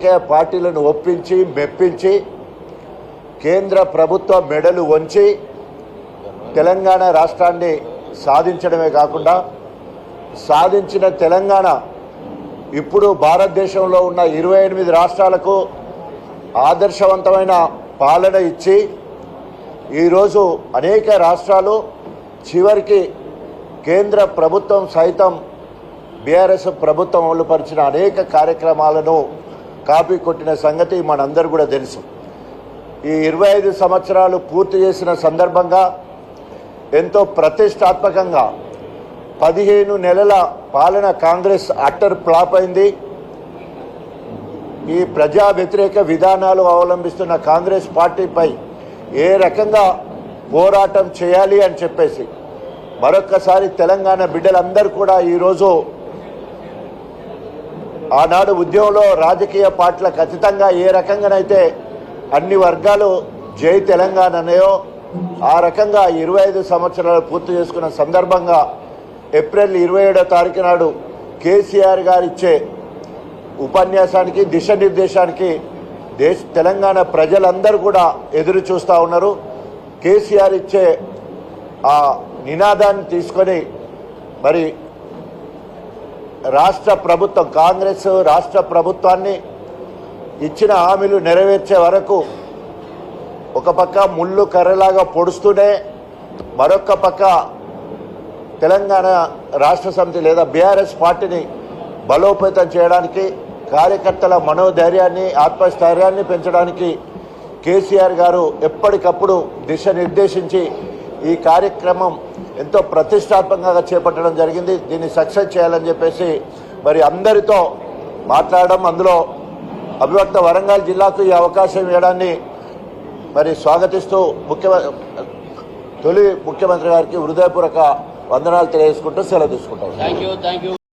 పార్టీలను ఒప్పించి మెప్పించి కేంద్ర ప్రభుత్వ మెడలు వంచి తెలంగాణ రాష్ట్రాన్ని సాధించడమే కాకుండా సాధించిన తెలంగాణ ఇప్పుడు భారతదేశంలో ఉన్న 28 రాష్ట్రాలకు ఆదర్శవంతమైన పాలన ఇచ్చి ఈరోజు అనేక రాష్ట్రాలు చివరికి కేంద్ర ప్రభుత్వం సైతం బీఆర్ఎస్ ప్రభుత్వం అమలుపరిచిన అనేక కార్యక్రమాలను కాపీ కొట్టిన సంగతి మనందరూ కూడా తెలుసు. ఈ 25 సంవత్సరాలు పూర్తి చేసిన సందర్భంగా ఎంతో ప్రతిష్టాత్మకంగా 15 నెలల పాలన కాంగ్రెస్ అట్టర్ ఫ్లాప్ అయింది. ఈ ప్రజా వ్యతిరేక విధానాలు అవలంబిస్తున్న కాంగ్రెస్ పార్టీపై ఏ రకంగా పోరాటం చేయాలి అని చెప్పేసి మరొక్కసారి తెలంగాణ బిడ్డలందరూ కూడా ఈరోజు ఆనాడు ఉద్యమంలో రాజకీయ పార్టీలకు ఖచ్చితంగా ఏ రకంగానైతే అన్ని వర్గాలు జై తెలంగాణ అనేయో ఆ రకంగా 25 సంవత్సరాలు పూర్తి చేసుకున్న సందర్భంగా ఏప్రిల్ 27వ తారీఖు నాడు కేసీఆర్ గారు ఇచ్చే ఉపన్యాసానికి దిశానిర్దేశానికి తెలంగాణ ప్రజలందరూ కూడా ఎదురు చూస్తూ ఉన్నారు. కేసీఆర్ ఇచ్చే ఆ నినాదాన్ని తీసుకొని మరి రాష్ట్ర ప్రభుత్వం కాంగ్రెస్ రాష్ట్ర ప్రభుత్వాన్ని ఇచ్చిన హామీలు నెరవేర్చే వరకు ఒక పక్క ముళ్ళు కర్రలాగా పొడుస్తూనే మరొక పక్క తెలంగాణ రాష్ట్ర సమితి లేదా బీఆర్ఎస్ పార్టీని బలోపేతం చేయడానికి కార్యకర్తల మనోధైర్యాన్ని ఆత్మస్థైర్యాన్ని పెంచడానికి కేసీఆర్ గారు ఎప్పటికప్పుడు దిశ నిర్దేశించి ఈ కార్యక్రమం ఎంతో ప్రతిష్టాత్మకంగా చేపట్టడం జరిగింది. దీన్ని సక్సెస్ చేయాలని చెప్పేసి మరి అందరితో మాట్లాడడం, అందులో అవిభక్త వరంగల్ జిల్లాకు ఈ అవకాశం ఇవ్వడాన్ని మరి స్వాగతిస్తూ తొలి ముఖ్యమంత్రి గారికి హృదయపూర్వక వందనాలు తెలియజేసుకుంటూ సెలవు తీసుకుంటాం.